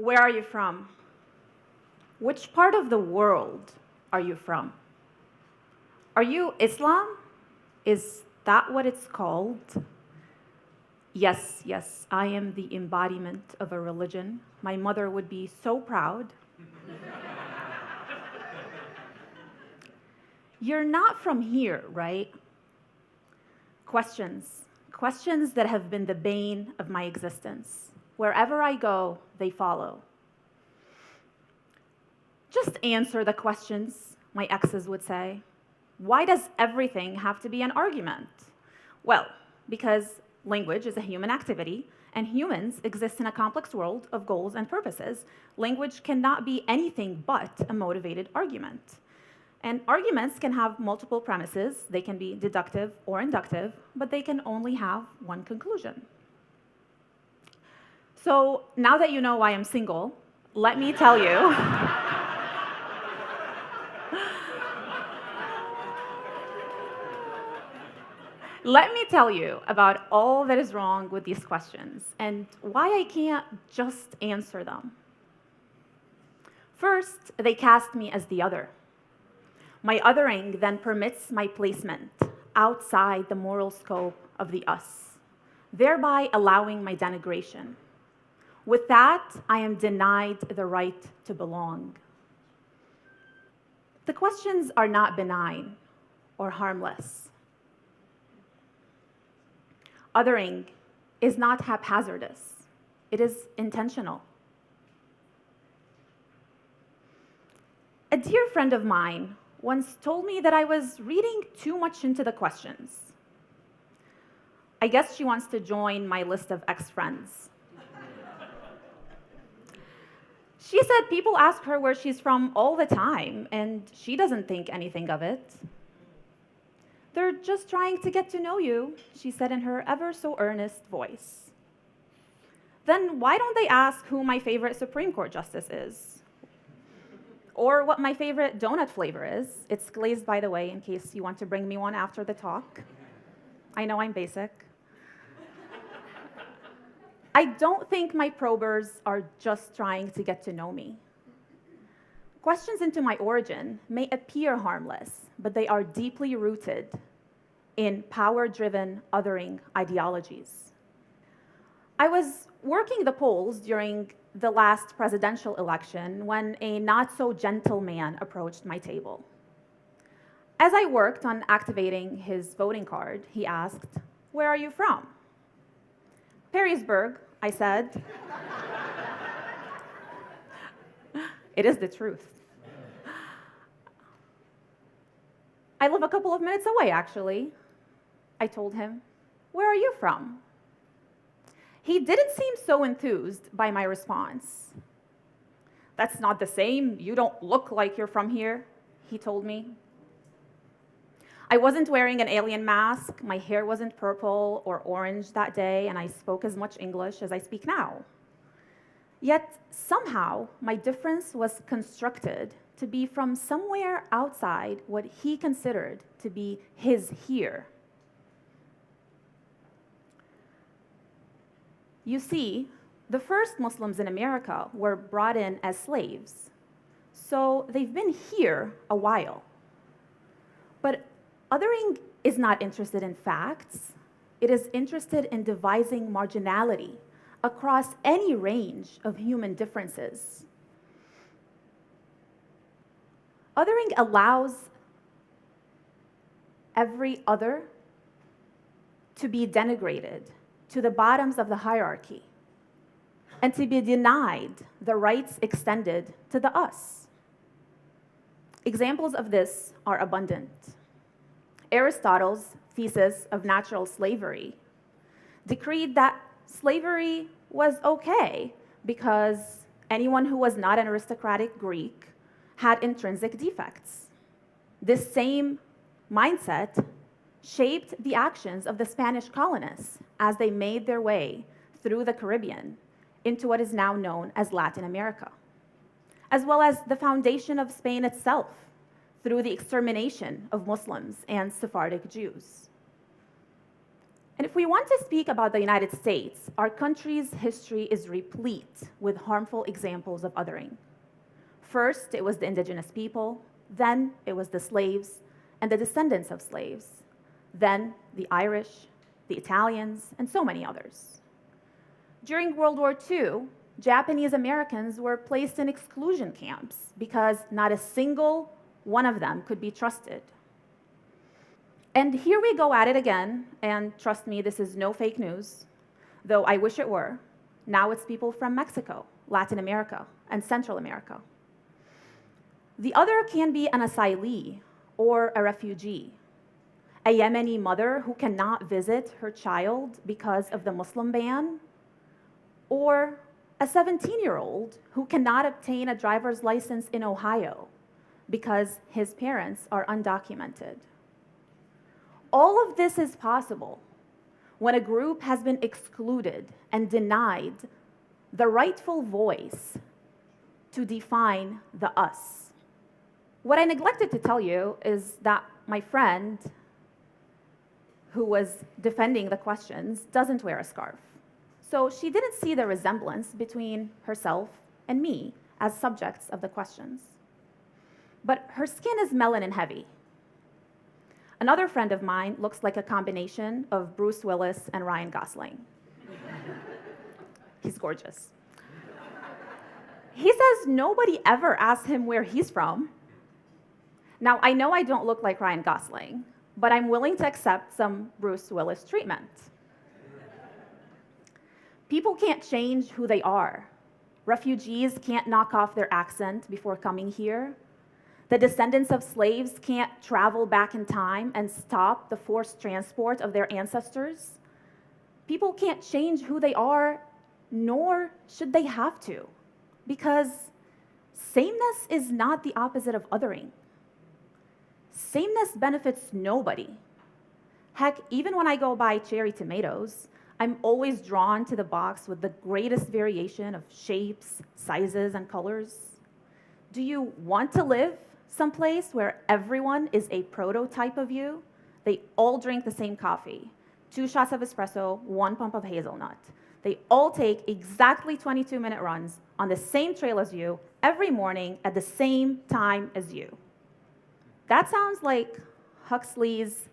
Where are you from? Which part of the world are you from? Are you Islam? Is that what it's called? Yes, yes, I am the embodiment of a religion. My mother would be so proud. You're not from here, right? Questions. Questions that have been the bane of my existence. Wherever I go, they follow. Just answer the questions, my exes would say. Why does everything have to be an argument? Well, because language is a human activity, and humans exist in a complex world of goals and purposes. Language cannot be anything but a motivated argument. And arguments can have multiple premises. They can be deductive or inductive, but they can only have one conclusion. So now that you know why I'm single, let me tell you. Let me tell you about all that is wrong with these questions and why I can't just answer them. First, they cast me as the other. My othering then permits my placement outside the moral scope of the us, thereby allowing my denigration. With that, I am denied the right to belong. The questions are not benign or harmless. Othering is not haphazardous. It is intentional. A dear friend of mine once told me that I was reading too much into the questions. I guess she wants to join my list of ex-friends. She said people ask her where she's from all the time, and she doesn't think anything of it. They're just trying to get to know you, she said in her ever so earnest voice. Then why don't they ask who my favorite Supreme Court justice is? Or what my favorite donut flavor is? It's glazed, by the way, in case you want to bring me one after the talk. I know I'm basic. I don't think my probers are just trying to get to know me. Questions into my origin may appear harmless, but they are deeply rooted in power-driven othering ideologies. I was working the polls during the last presidential election when a not-so-gentle man approached my table. As I worked on activating his voting card, he asked, "Where are you from?" "Perrysburg," I said. It is the truth. "I live a couple of minutes away, actually," I told him. "Where are you from?" He didn't seem so enthused by my response. "That's not the same. You don't look like you're from here," he told me. I wasn't wearing an alien mask, my hair wasn't purple or orange that day, and I spoke as much English as I speak now. Yet, somehow, my difference was constructed to be from somewhere outside what he considered to be his here. You see, the first Muslims in America were brought in as slaves, so they've been here a while. But othering is not interested in facts. It is interested in devising marginality across any range of human differences. Othering allows every other to be denigrated to the bottoms of the hierarchy and to be denied the rights extended to the us. Examples of this are abundant. Aristotle's thesis of natural slavery decreed that slavery was okay because anyone who was not an aristocratic Greek had intrinsic defects. This same mindset shaped the actions of the Spanish colonists as they made their way through the Caribbean into what is now known as Latin America, as well as the foundation of Spain itself through the extermination of Muslims and Sephardic Jews. And if we want to speak about the United States, our country's history is replete with harmful examples of othering. First, it was the indigenous people, then it was the slaves and the descendants of slaves, then the Irish, the Italians, and so many others. During World War II, Japanese Americans were placed in exclusion camps because not a single one of them could be trusted. And here we go at it again, and trust me, this is no fake news, though I wish it were. Now it's people from Mexico, Latin America, and Central America. The other can be an asylee or a refugee, a Yemeni mother who cannot visit her child because of the Muslim ban, or a 17-year-old who cannot obtain a driver's license in Ohio because his parents are undocumented. All of this is possible when a group has been excluded and denied the rightful voice to define the us. What I neglected to tell you is that my friend who was defending the questions doesn't wear a scarf. So she didn't see the resemblance between herself and me as subjects of the questions. But her skin is melanin heavy. Another friend of mine looks like a combination of Bruce Willis and Ryan Gosling. He's gorgeous. He says nobody ever asked him where he's from. Now, I know I don't look like Ryan Gosling, but I'm willing to accept some Bruce Willis treatment. People can't change who they are. Refugees can't knock off their accent before coming here. The descendants of slaves can't travel back in time and stop the forced transport of their ancestors. People can't change who they are, nor should they have to, because sameness is not the opposite of othering. Sameness benefits nobody. Heck, even when I go buy cherry tomatoes, I'm always drawn to the box with the greatest variation of shapes, sizes, and colors. Do you want to live someplace where everyone is a prototype of you? They all drink the same coffee, 2 shots of espresso, 1 pump of hazelnut. They all take exactly 22-minute runs on the same trail as you every morning at the same time as you. That sounds like Huxley's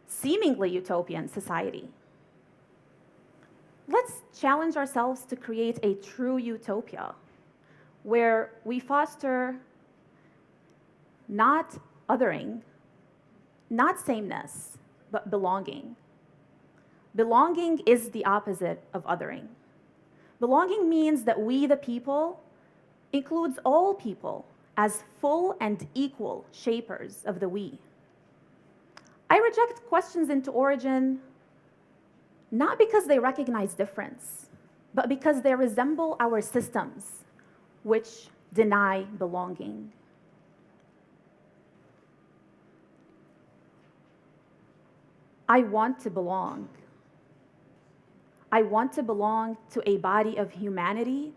seemingly utopian society. Let's challenge ourselves to create a true utopia where we foster not othering, not sameness, but belonging. Belonging is the opposite of othering. Belonging means that we, the people, includes all people as full and equal shapers of the we. I reject questions into origin not because they recognize difference, but because they resemble our systems, which deny belonging. I want to belong. I want to belong to a body of humanity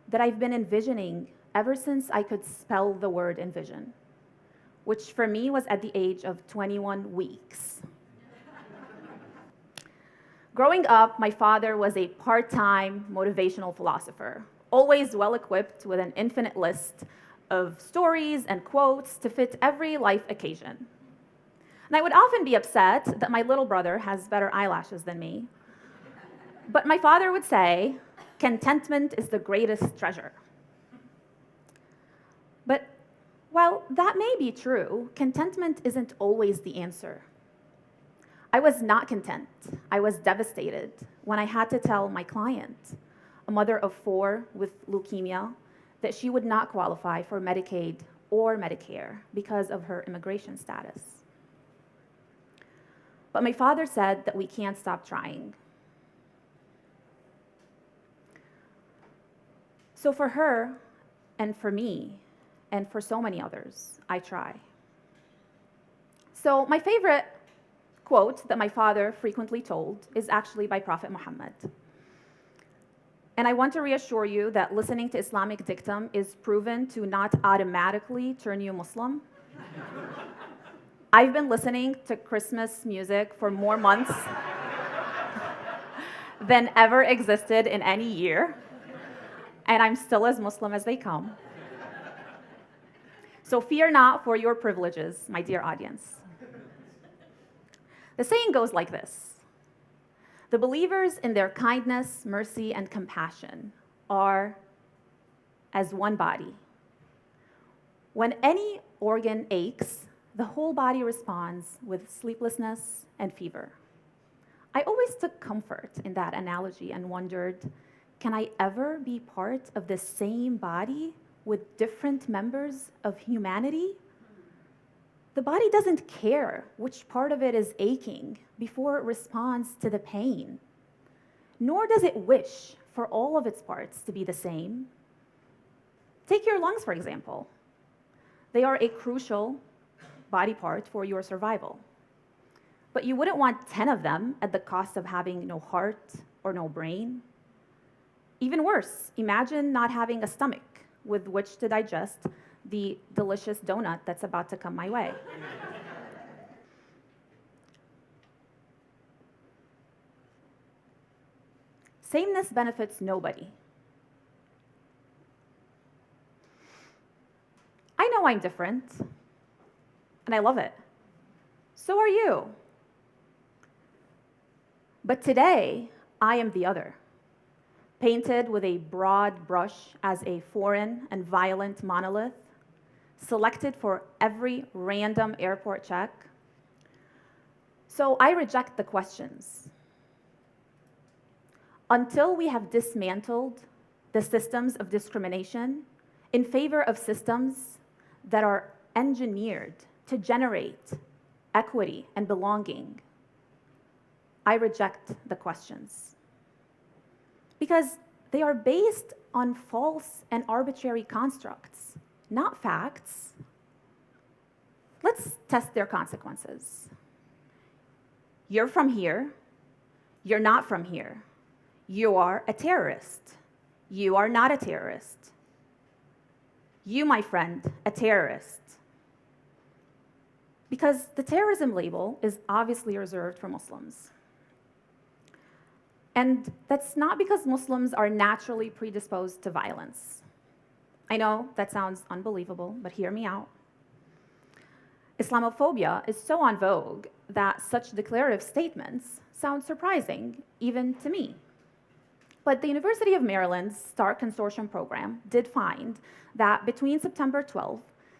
that I've been envisioning ever since I could spell the word envision, which for me was at the age of 21 weeks. Growing up, my father was a part-time motivational philosopher, always well-equipped with an infinite list of stories and quotes to fit every life occasion. And I would often be upset that my little brother has better eyelashes than me. But my father would say, contentment is the greatest treasure. But while that may be true, contentment isn't always the answer. I was not content. I was devastated when I had to tell my client, a mother of 4 with leukemia, that she would not qualify for Medicaid or Medicare because of her immigration status. But my father said that we can't stop trying. So for her, and for me, and for so many others, I try. So my favorite quote that my father frequently told is actually by Prophet Muhammad. And I want to reassure you that listening to Islamic dictum is proven to not automatically turn you Muslim. I've been listening to Christmas music for more months than ever existed in any year, and I'm still as Muslim as they come. So fear not for your privileges, my dear audience. The saying goes like this: the believers in their kindness, mercy, and compassion are as one body. When any organ aches, the whole body responds with sleeplessness and fever. I always took comfort in that analogy and wondered, can I ever be part of the same body with different members of humanity? The body doesn't care which part of it is aching before it responds to the pain, nor does it wish for all of its parts to be the same. Take your lungs, for example. They are a crucial body part for your survival. But you wouldn't want 10 of them at the cost of having no heart or no brain. Even worse, imagine not having a stomach with which to digest the delicious donut that's about to come my way. Sameness benefits nobody. I know I'm different, and I love it. So are you. But today, I am the other, painted with a broad brush as a foreign and violent monolith, selected for every random airport check. So I reject the questions. Until we have dismantled the systems of discrimination in favor of systems that are engineered to generate equity and belonging, I reject the questions. Because they are based on false and arbitrary constructs, not facts. Let's test their consequences. You're from here. You're not from here. You are a terrorist. You are not a terrorist. You, my friend, a terrorist. Because the terrorism label is obviously reserved for Muslims. And that's not because Muslims are naturally predisposed to violence. I know that sounds unbelievable, but hear me out. Islamophobia is so en vogue that such declarative statements sound surprising, even to me. But the University of Maryland's START Consortium program did find that between September 12,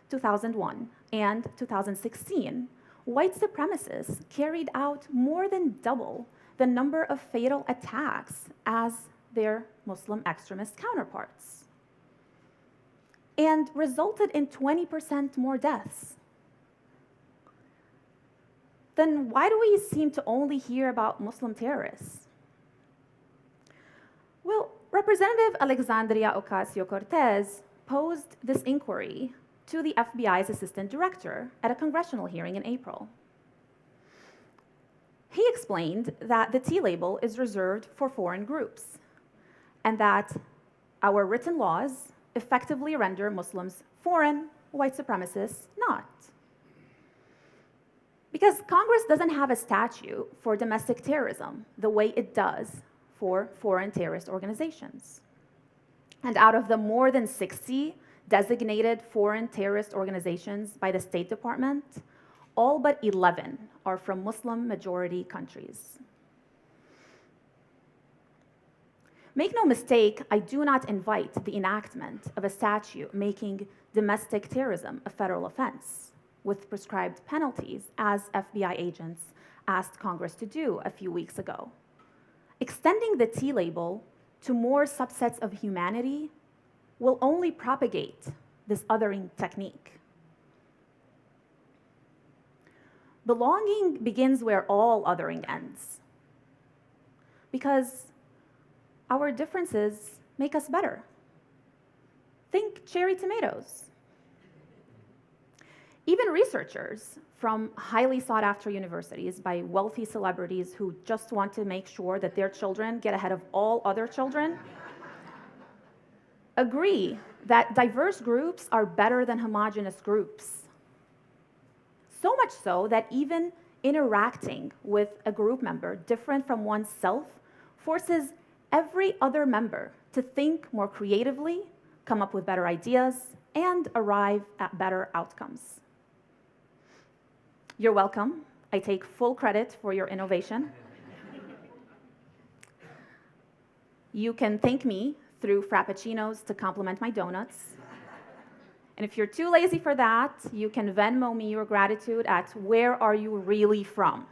2001 and 2016, white supremacists carried out more than double the number of fatal attacks as their Muslim extremist counterparts, and resulted in 20% more deaths. Then why do we seem to only hear about Muslim terrorists? Well, Representative Alexandria Ocasio-Cortez posed this inquiry to the FBI's assistant director at a congressional hearing in April. He explained that the T label is reserved for foreign groups and that our written laws effectively render Muslims foreign, white supremacists not. Because Congress doesn't have a statute for domestic terrorism the way it does for foreign terrorist organizations. And out of the more than 60 designated foreign terrorist organizations by the State Department, all but 11 are from Muslim-majority countries. Make no mistake, I do not invite the enactment of a statute making domestic terrorism a federal offense with prescribed penalties, as FBI agents asked Congress to do a few weeks ago. Extending the T label to more subsets of humanity will only propagate this othering technique. Belonging begins where all othering ends, because our differences make us better. Think cherry tomatoes. Even researchers from highly sought-after universities by wealthy celebrities who just want to make sure that their children get ahead of all other children agree that diverse groups are better than homogeneous groups. So much so that even interacting with a group member different from oneself forces every other member to think more creatively, come up with better ideas, and arrive at better outcomes. You're welcome. I take full credit for your innovation. You can thank me through frappuccinos to complement my donuts. And if you're too lazy for that, you can Venmo me your gratitude at "Where are you really from?"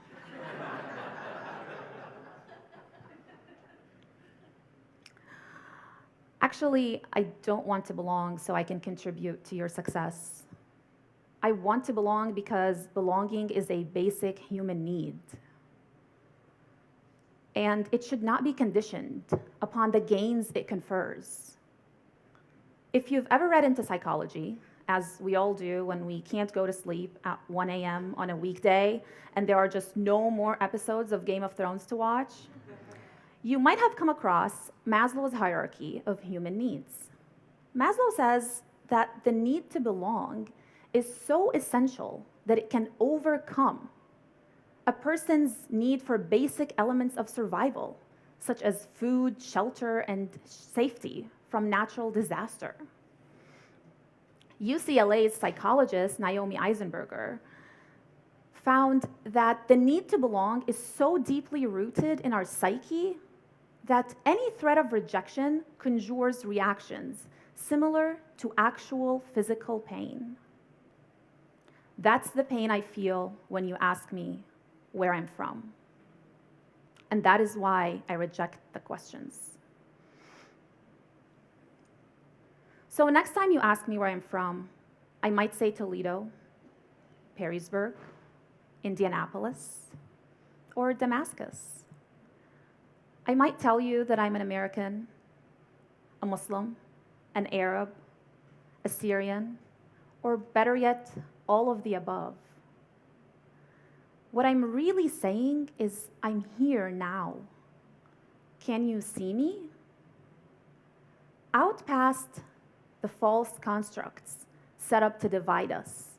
Actually, I don't want to belong so I can contribute to your success. I want to belong because belonging is a basic human need. And it should not be conditioned upon the gains it confers. If you've ever read into psychology, as we all do when we can't go to sleep at 1 a.m. on a weekday and there are just no more episodes of Game of Thrones to watch, you might have come across Maslow's hierarchy of human needs. Maslow says that the need to belong is so essential that it can overcome a person's need for basic elements of survival, such as food, shelter, and safety from natural disaster. UCLA's psychologist Naomi Eisenberger found that the need to belong is so deeply rooted in our psyche that any threat of rejection conjures reactions similar to actual physical pain. That's the pain I feel when you ask me where I'm from. And that is why I reject the questions. So next time you ask me where I'm from, I might say Toledo, Perrysburg, Indianapolis, or Damascus. I might tell you that I'm an American, a Muslim, an Arab, a Syrian, or better yet, all of the above. What I'm really saying is I'm here now. Can you see me? Out past the false constructs set up to divide us,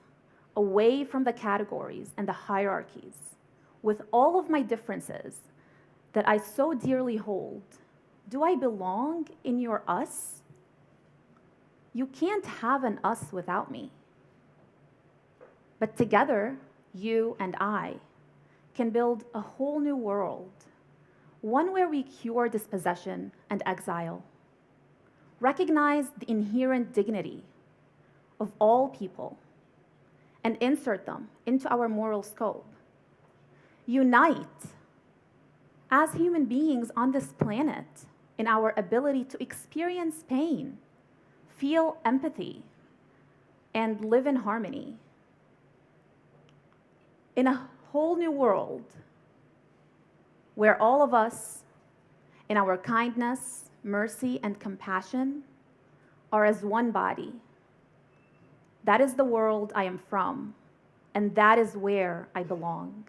away from the categories and the hierarchies, with all of my differences that I so dearly hold, do I belong in your us? You can't have an us without me. But together, you and I can build a whole new world, one where we cure dispossession and exile, recognize the inherent dignity of all people, and insert them into our moral scope. Unite as human beings on this planet in our ability to experience pain, feel empathy, and live in harmony. In a whole new world where all of us, in our kindness, mercy, and compassion, are as one body. That is the world I am from, and that is where I belong.